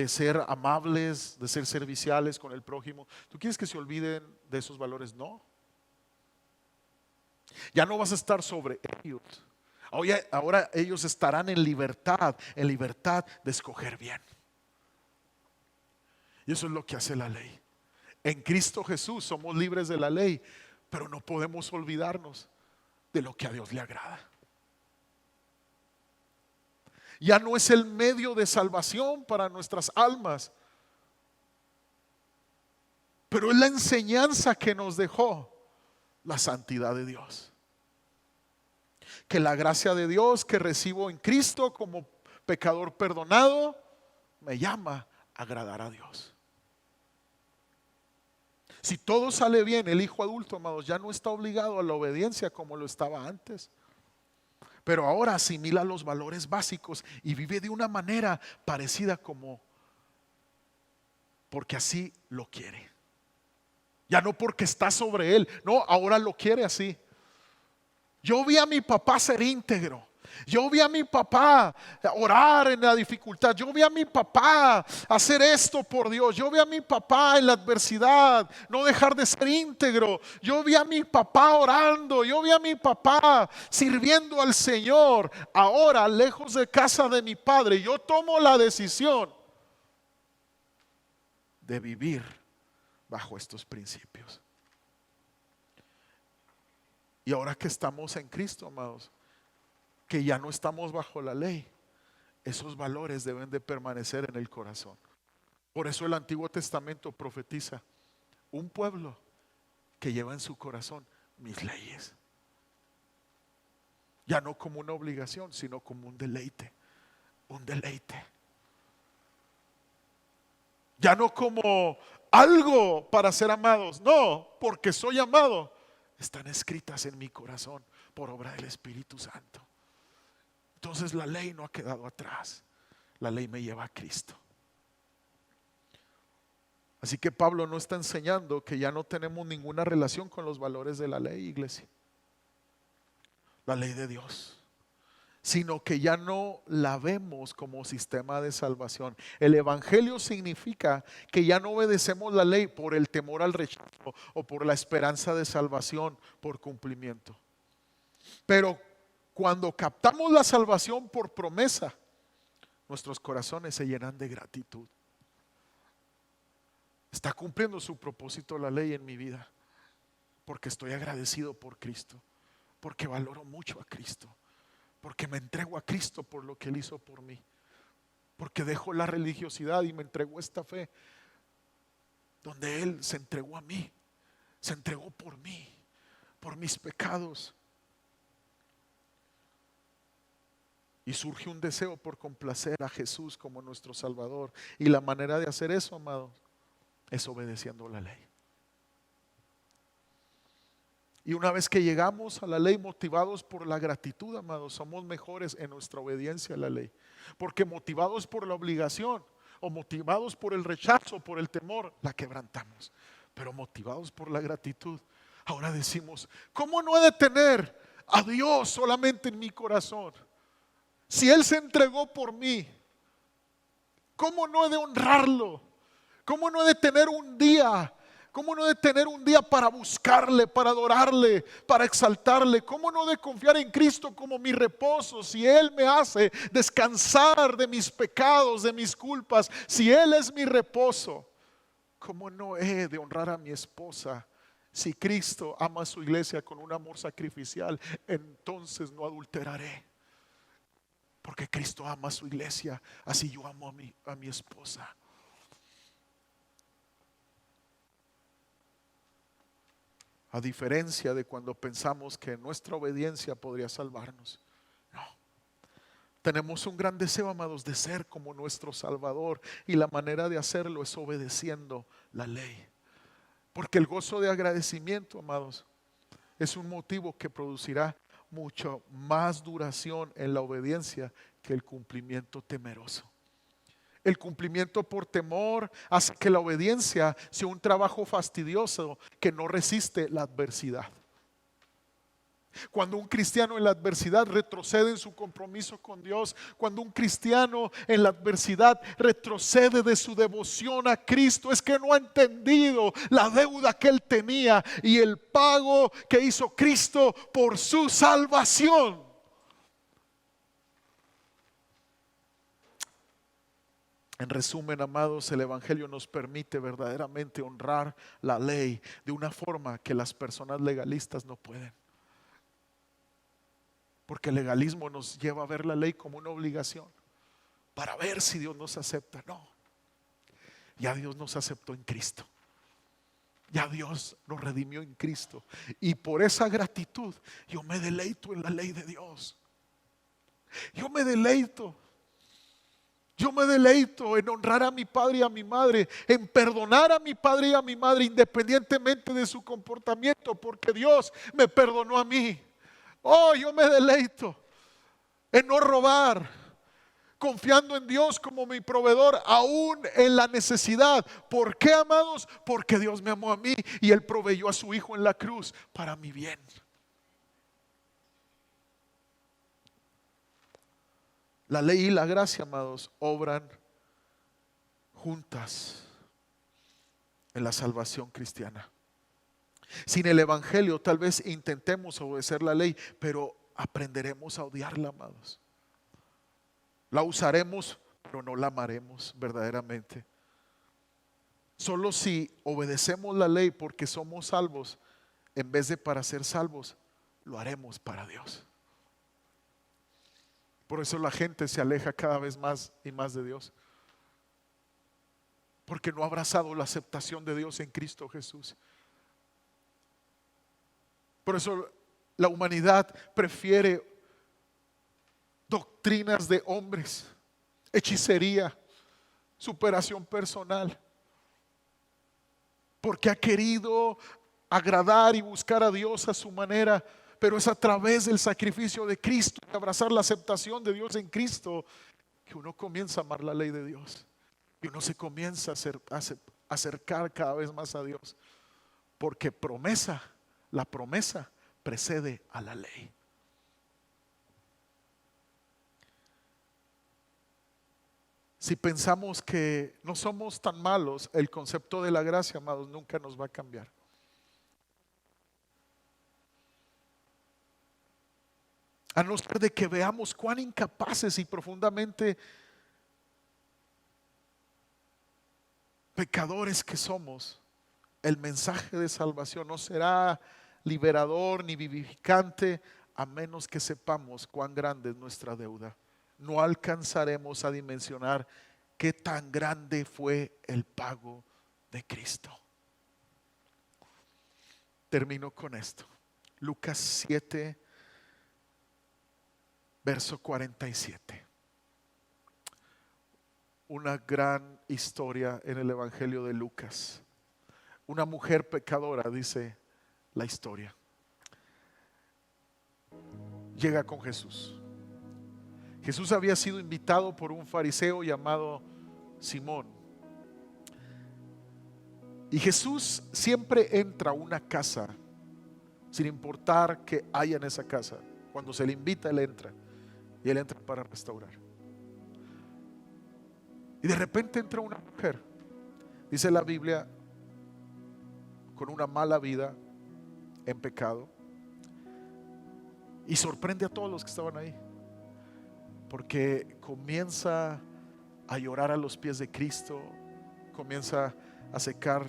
ser amables, de ser serviciales con el prójimo? ¿Tú quieres que se olviden de esos valores? No. Ya no vas a estar sobre ellos. Ahora ellos estarán en libertad de escoger bien. Y eso es lo que hace la ley. En Cristo Jesús somos libres de la ley, pero no podemos olvidarnos de lo que a Dios le agrada. Ya no es el medio de salvación para nuestras almas, pero es la enseñanza que nos dejó la santidad de Dios. Que la gracia de Dios que recibo en Cristo como pecador perdonado me llama a agradar a Dios. Si todo sale bien, el hijo adulto, amados, ya no está obligado a la obediencia como lo estaba antes. Pero ahora asimila los valores básicos y vive de una manera parecida como porque así lo quiere. Ya no porque está sobre él, no, ahora lo quiere así. Yo vi a mi papá ser íntegro. Yo vi a mi papá orar en la dificultad. Yo vi a mi papá hacer esto por Dios. Yo vi a mi papá en la adversidad no dejar de ser íntegro. Yo vi a mi papá orando. Yo vi a mi papá sirviendo al Señor. Ahora, lejos de casa de mi padre, yo tomo la decisión de vivir bajo estos principios. Y ahora que estamos en Cristo, amados, que ya no estamos bajo la ley, esos valores deben de permanecer en el corazón. Por eso el Antiguo Testamento profetiza un pueblo que lleva en su corazón mis leyes. Ya no como una obligación, sino como un deleite. Un deleite. Ya no como algo para ser amados. No, porque soy amado. Están escritas en mi corazón por obra del Espíritu Santo. Entonces la ley no ha quedado atrás. La ley me lleva a Cristo. Así que Pablo no está enseñando que ya no tenemos ninguna relación con los valores de la ley, iglesia. La ley de Dios. Sino que ya no la vemos como sistema de salvación. El evangelio significa que ya no obedecemos la ley por el temor al rechazo o por la esperanza de salvación por cumplimiento. Pero cuando captamos la salvación por promesa, nuestros corazones se llenan de gratitud. Está cumpliendo su propósito la ley en mi vida, porque estoy agradecido por Cristo, porque valoro mucho a Cristo, porque me entrego a Cristo por lo que Él hizo por mí, porque dejo la religiosidad y me entrego a esta fe, donde Él se entregó a mí, se entregó por mí, por mis pecados. Y surge un deseo por complacer a Jesús como nuestro Salvador. Y la manera de hacer eso, amados, es obedeciendo la ley. Y una vez que llegamos a la ley motivados por la gratitud, amados, somos mejores en nuestra obediencia a la ley. Porque motivados por la obligación o motivados por el rechazo, por el temor, la quebrantamos. Pero motivados por la gratitud, ahora decimos, ¿cómo no he de tener a Dios solamente en mi corazón? Si Él se entregó por mí, ¿cómo no he de honrarlo? ¿Cómo no he de tener un día? ¿Cómo no he de tener un día para buscarle, para adorarle, para exaltarle? ¿Cómo no he de confiar en Cristo como mi reposo? Si Él me hace descansar de mis pecados, de mis culpas, si Él es mi reposo, ¿cómo no he de honrar a mi esposa? Si Cristo ama a su iglesia con un amor sacrificial, entonces no adulteraré. Porque Cristo ama a su iglesia, así yo amo a mi esposa. A diferencia de cuando pensamos que nuestra obediencia podría salvarnos. No. Tenemos un gran deseo, amados, de ser como nuestro Salvador. Y la manera de hacerlo es obedeciendo la ley. Porque el gozo de agradecimiento, amados, es un motivo que producirá mucho más duración en la obediencia que el cumplimiento temeroso. El cumplimiento por temor hace que la obediencia sea un trabajo fastidioso que no resiste la adversidad. Cuando un cristiano en la adversidad retrocede en su compromiso con Dios, cuando un cristiano en la adversidad retrocede de su devoción a Cristo, es que no ha entendido la deuda que él tenía y el pago que hizo Cristo por su salvación. En resumen, amados, el evangelio nos permite verdaderamente honrar la ley de una forma que las personas legalistas no pueden. Porque el legalismo nos lleva a ver la ley como una obligación para ver si Dios nos acepta. No, ya Dios nos aceptó en Cristo. Ya Dios nos redimió en Cristo. Y por esa gratitud yo me deleito en la ley de Dios. Yo me deleito en honrar a mi padre y a mi madre, en perdonar a mi padre y a mi madre independientemente de su comportamiento, porque Dios me perdonó a mí. Oh, yo me deleito en no robar, confiando en Dios como mi proveedor, aún en la necesidad. ¿Por qué, amados? Porque Dios me amó a mí y Él proveyó a su Hijo en la cruz para mi bien. La ley y la gracia, amados, obran juntas en la salvación cristiana. Sin el evangelio tal vez intentemos obedecer la ley, pero aprenderemos a odiarla, amados. La usaremos, pero no la amaremos verdaderamente. Solo si obedecemos la ley porque somos salvos, en vez de para ser salvos, lo haremos para Dios. Por eso la gente se aleja cada vez más y más de Dios. Porque no ha abrazado la aceptación de Dios en Cristo Jesús. Por eso la humanidad prefiere doctrinas de hombres, hechicería, superación personal, porque ha querido agradar y buscar a Dios a su manera, pero es a través del sacrificio de Cristo, de abrazar la aceptación de Dios en Cristo, que uno comienza a amar la ley de Dios y uno se comienza a acercar cada vez más a Dios, porque la promesa precede a la ley. Si pensamos que no somos tan malos, el concepto de la gracia, amados, nunca nos va a cambiar. A no ser de que veamos cuán incapaces y profundamente pecadores que somos, el mensaje de salvación no será liberador ni vivificante a menos que sepamos cuán grande es nuestra deuda. No alcanzaremos a dimensionar qué tan grande fue el pago de Cristo. Termino con esto. Lucas 7, verso 47. Una gran historia en el Evangelio de Lucas. Una mujer pecadora, dice la historia, llega con Jesús. Jesús había sido invitado por un fariseo llamado Simón. Y Jesús siempre entra a una casa, sin importar que haya en esa casa. Cuando se le invita, él entra. Y él entra para restaurar. Y de repente entra una mujer, dice la Biblia, con una mala vida, en pecado, y sorprende a todos los que estaban ahí, porque comienza a llorar a los pies de Cristo, comienza a secar,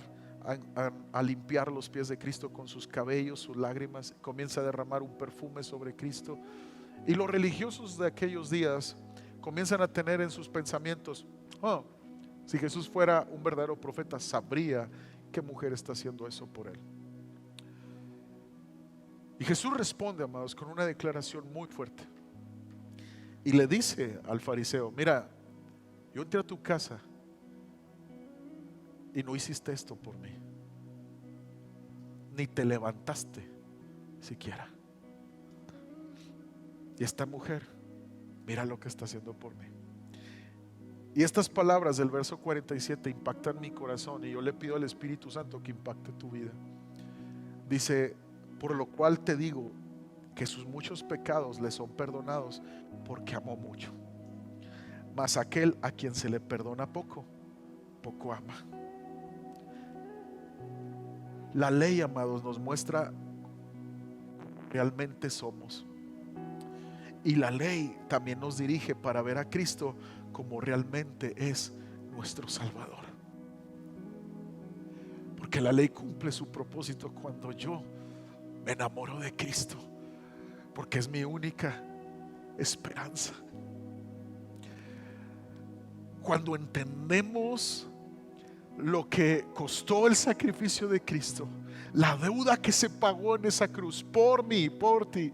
a limpiar los pies de Cristo con sus cabellos, sus lágrimas, comienza a derramar un perfume sobre Cristo. Y los religiosos de aquellos días comienzan a tener en sus pensamientos: si Jesús fuera un verdadero profeta, sabría qué mujer está haciendo eso por él. Y Jesús responde, amados, con una declaración muy fuerte. Y le dice al fariseo: mira, yo entré a tu casa y no hiciste esto por mí, ni te levantaste siquiera. Y esta mujer, mira lo que está haciendo por mí. Y estas palabras del verso 47 impactan mi corazón, y yo le pido al Espíritu Santo que impacte tu vida. Dice: por lo cual te digo que sus muchos pecados le son perdonados, porque amó mucho. Mas aquel a quien se le perdona poco, poco ama. La ley, amados, nos muestra realmente somos. Y la ley también nos dirige para ver a Cristo como realmente es nuestro Salvador. Porque la ley cumple su propósito cuando yo me enamoro de Cristo, porque es mi única esperanza. Cuando entendemos lo que costó el sacrificio de Cristo, la deuda que se pagó en esa cruz por mí y por ti,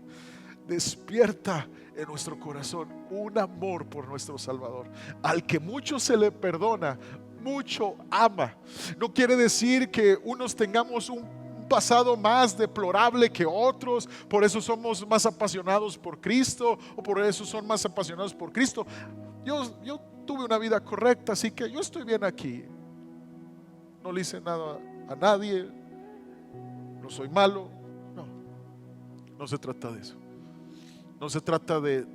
despierta en nuestro corazón un amor por nuestro Salvador. Al que mucho se le perdona, mucho ama. No quiere decir que unos tengamos un pasado más deplorable que otros, por eso somos más apasionados por Cristo, o por eso son más apasionados por Cristo. Yo tuve una vida correcta, así que yo estoy bien aquí. No le hice nada a nadie, no soy malo. No se trata de eso. No se trata de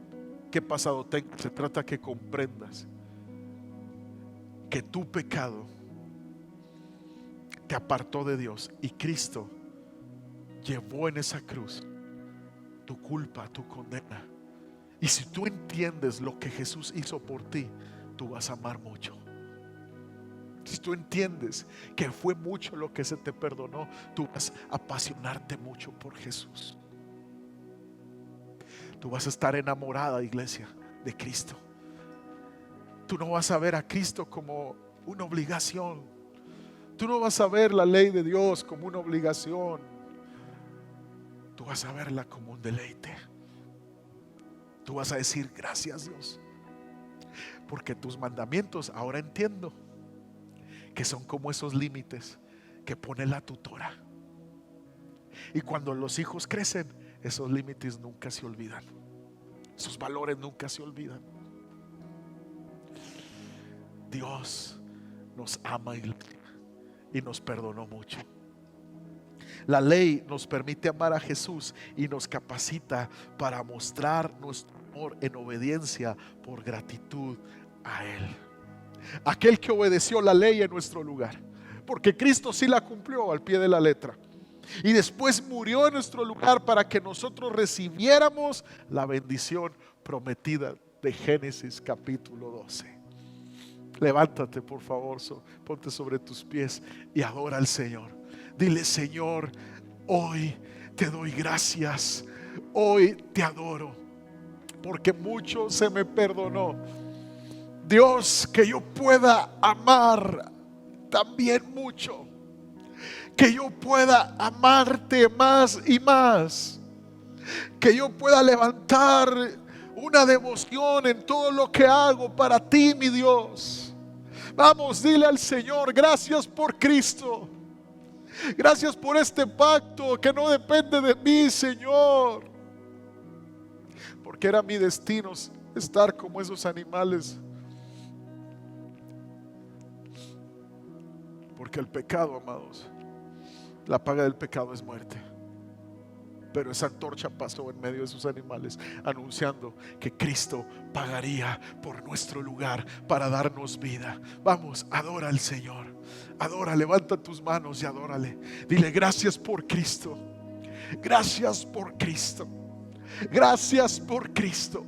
qué pasado tengas, se trata que comprendas que tu pecado te apartó de Dios, y Cristo llevó en esa cruz tu culpa, tu condena. Y si tú entiendes lo que Jesús hizo por ti, tú vas a amar mucho. Si tú entiendes que fue mucho lo que se te perdonó, tú vas a apasionarte mucho por Jesús. Tú vas a estar enamorada, iglesia, de Cristo. Tú no vas a ver a Cristo como una obligación. Tú no vas a ver la ley de Dios como una obligación. tú vas a verla como un deleite. Tú vas a decir: gracias, Dios, porque tus mandamientos ahora entiendo que son como esos límites que pone la tutora. Y cuando los hijos crecen, esos límites nunca se olvidan, esos valores nunca se olvidan. Dios nos ama y nos perdonó mucho. La ley nos permite amar a Jesús y nos capacita para mostrar nuestro amor en obediencia por gratitud a Él. Aquel que obedeció la ley en nuestro lugar, porque Cristo sí la cumplió al pie de la letra, y después murió en nuestro lugar para que nosotros recibiéramos la bendición prometida de Génesis capítulo 12. Levántate, por favor, ponte sobre tus pies y adora al Señor. Dile: Señor, hoy te doy gracias, hoy te adoro, porque mucho se me perdonó. Dios, que yo pueda amar también mucho, que yo pueda amarte más y más, que yo pueda levantar una devoción en todo lo que hago para ti, mi Dios. Vamos, dile al Señor: gracias por Cristo, gracias por este pacto que no depende de mí, Señor, porque era mi destino estar como esos animales. Porque el pecado, amados, la paga del pecado es muerte. Pero esa antorcha pasó en medio de esos animales, anunciando que Cristo pagaría por nuestro lugar para darnos vida. Vamos, adora al Señor. Adora, levanta tus manos y adórale. Dile: gracias por Cristo. Gracias por Cristo. Gracias por Cristo.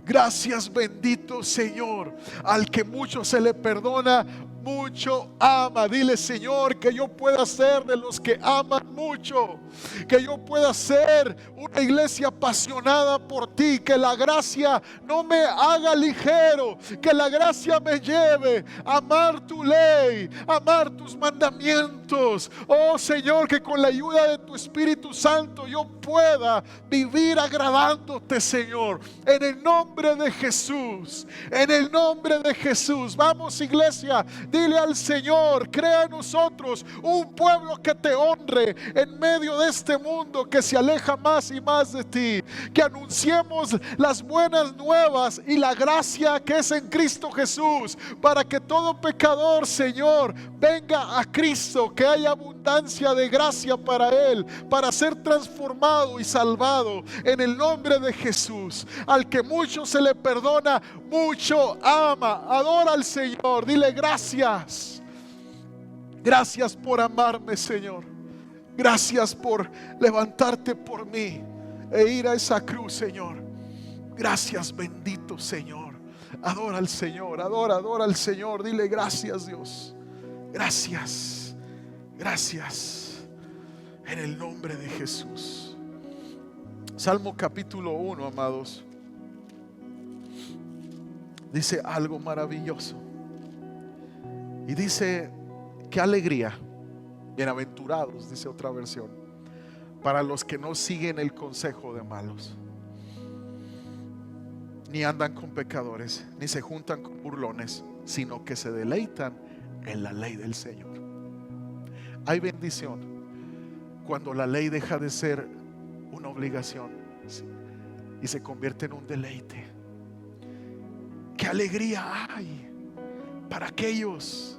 Gracias, bendito Señor. Al que mucho se le perdona, mucho ama. Dile: Señor, que yo pueda ser de los que aman mucho, que yo pueda ser una iglesia apasionada por ti, que la gracia no me haga ligero, que la gracia me lleve a amar tu ley, amar tus mandamientos. Oh Señor, que con la ayuda de tu Espíritu Santo yo pueda vivir agradándote, Señor, en el nombre de Jesús, en el nombre de Jesús. Vamos, iglesia, dile al Señor: crea en nosotros un pueblo que te honre en medio de este mundo que se aleja más y más de ti. Que anunciemos las buenas nuevas y la gracia que es en Cristo Jesús, para que todo pecador, Señor, venga a Cristo, que haya abundancia de gracia para él, para ser transformado y salvado en el nombre de Jesús. Al que mucho se le perdona, mucho ama. Adora al Señor, dile: gracias. Gracias por amarme, Señor. Gracias por levantarte por mí e ir a esa cruz, Señor. Gracias, bendito Señor. Adora al Señor, adora al Señor. Dile: gracias, Dios. Gracias, gracias, en el nombre de Jesús. Salmo capítulo 1, amados, dice algo maravilloso. Y dice: qué alegría, bienaventurados, dice otra versión, para los que no siguen el consejo de malos, ni andan con pecadores, ni se juntan con burlones, sino que se deleitan en la ley del Señor. Hay bendición cuando la ley deja de ser una obligación y se convierte en un deleite. Qué alegría hay para aquellos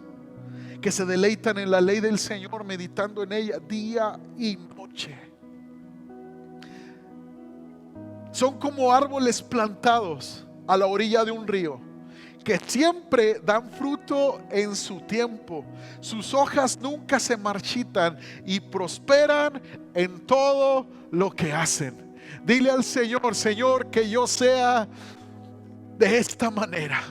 que se deleitan en la ley del Señor, meditando en ella día y noche. Son como árboles plantados a la orilla de un río, que siempre dan fruto en su tiempo. Sus hojas nunca se marchitan y prosperan en todo lo que hacen. Dile al Señor: Señor, que yo sea de esta manera.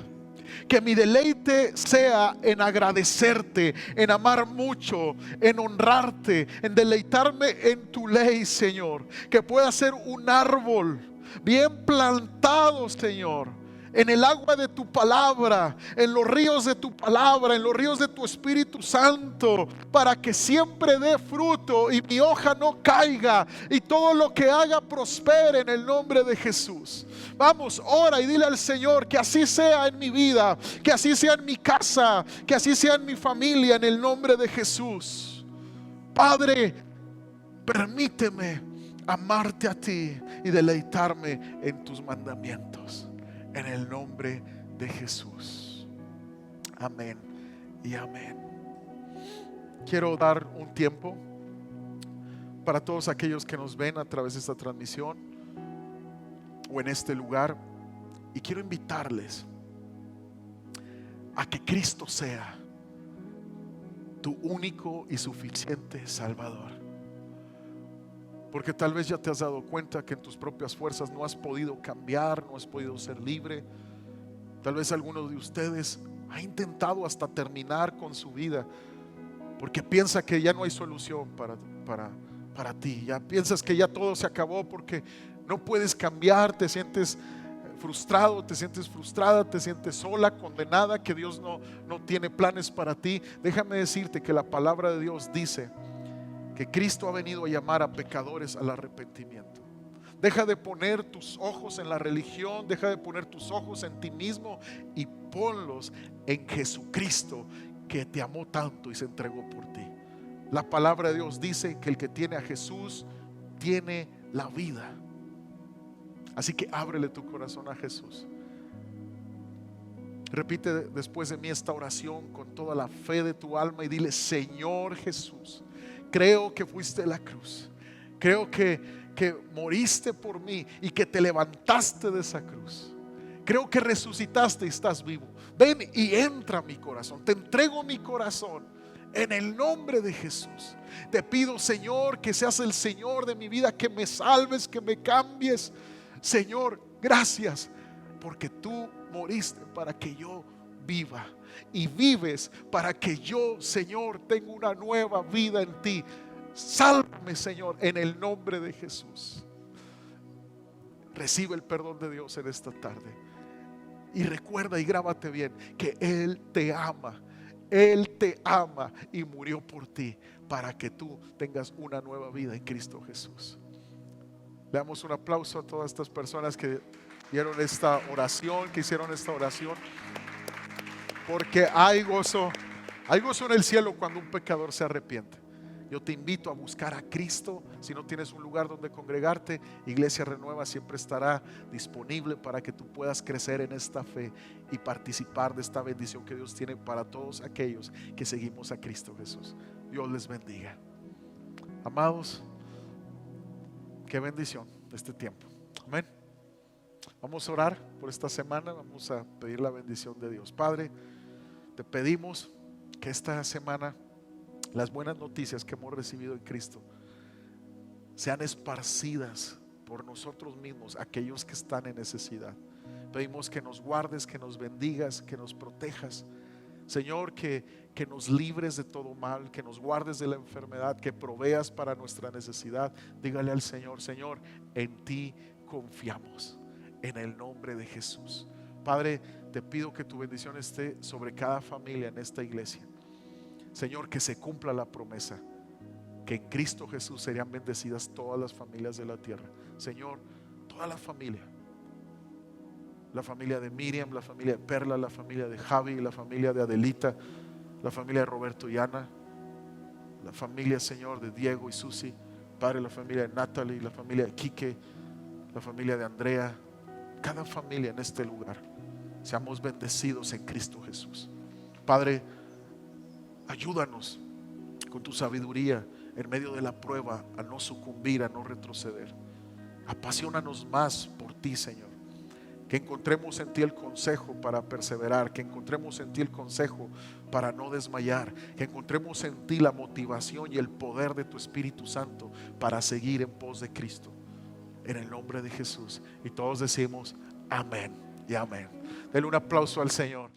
Que mi deleite sea en agradecerte, en amar mucho, en honrarte, en deleitarme en tu ley, Señor. Que pueda ser un árbol bien plantado, Señor, en el agua de tu palabra, en los ríos de tu palabra, en los ríos de tu Espíritu Santo, para que siempre dé fruto y mi hoja no caiga y todo lo que haga prospere en el nombre de Jesús. Vamos, ora y dile al Señor que así sea en mi vida, que así sea en mi casa, que así sea en mi familia, en el nombre de Jesús. Padre, permíteme amarte a ti y deleitarme en tus mandamientos, en el nombre de Jesús. Amén y amén. Quiero dar un tiempo para todos aquellos que nos ven a través de esta transmisión o en este lugar, y quiero invitarles a que Cristo sea tu único y suficiente Salvador. Porque tal vez ya te has dado cuenta que en tus propias fuerzas no has podido cambiar, no has podido ser libre. Tal vez alguno de ustedes ha intentado hasta terminar con su vida porque piensa que ya no hay solución para ti. Ya piensas que ya todo se acabó porque no puedes cambiar, te sientes frustrado, te sientes frustrada, te sientes sola, condenada, que Dios no tiene planes para ti. Déjame decirte que la palabra de Dios dice que Cristo ha venido a llamar a pecadores al arrepentimiento. Deja de poner tus ojos en la religión, deja de poner tus ojos en ti mismo y ponlos en Jesucristo, que te amó tanto y se entregó por ti. La palabra de Dios dice que el que tiene a Jesús tiene la vida. Así que ábrele tu corazón a Jesús. Repite después de mí esta oración con toda la fe de tu alma y dile: Señor Jesús, creo que fuiste a la cruz, creo que moriste por mí y que te levantaste de esa cruz. Creo que resucitaste y estás vivo. Ven y entra a mi corazón. Te entrego mi corazón en el nombre de Jesús. Te pido, Señor, que seas el Señor de mi vida, que me salves, que me cambies. Señor, gracias porque tú moriste para que yo viva y vives para que yo, Señor, tenga una nueva vida en ti. Sálvame, Señor, en el nombre de Jesús. Recibe el perdón de Dios en esta tarde. Y recuerda y grábate bien que Él te ama. Él te ama y murió por ti para que tú tengas una nueva vida en Cristo Jesús. Le damos un aplauso a todas estas personas que dieron esta oración, que hicieron esta oración. Porque hay gozo en el cielo cuando un pecador se arrepiente. Yo te invito a buscar a Cristo. Si no tienes un lugar donde congregarte, Iglesia Renueva siempre estará disponible para que tú puedas crecer en esta fe y participar de esta bendición que Dios tiene para todos aquellos que seguimos a Cristo Jesús. Dios les bendiga. Amados, qué bendición este tiempo. Amén. Vamos a orar por esta semana. Vamos a pedir la bendición de Dios. Padre, te pedimos que esta semana las buenas noticias que hemos recibido en Cristo sean esparcidas por nosotros mismos, aquellos que están en necesidad. Pedimos que nos guardes, que nos bendigas, que nos protejas, Señor, que nos libres de todo mal, que nos guardes de la enfermedad, que proveas para nuestra necesidad. Dígale al Señor: Señor, en ti confiamos, en el nombre de Jesús. Padre, te pido que tu bendición esté sobre cada familia en esta iglesia. Señor, que se cumpla la promesa que en Cristo Jesús serían bendecidas todas las familias de la tierra. Señor, toda la familia de Miriam, la familia de Perla, la familia de Javi, la familia de Adelita, la familia de Roberto y Ana, la familia, Señor, de Diego y Susi, Padre, la familia de Natalie, la familia de Quique, la familia de Andrea, cada familia en este lugar, seamos bendecidos en Cristo Jesús. Padre, ayúdanos con tu sabiduría en medio de la prueba a no sucumbir, a no retroceder. Apasionanos más por ti, Señor. Que encontremos en ti el consejo para perseverar, que encontremos en ti el consejo para no desmayar, que encontremos en ti la motivación y el poder de tu Espíritu Santo para seguir en pos de Cristo. En el nombre de Jesús. Y todos decimos amén y amén. Denle un aplauso al Señor.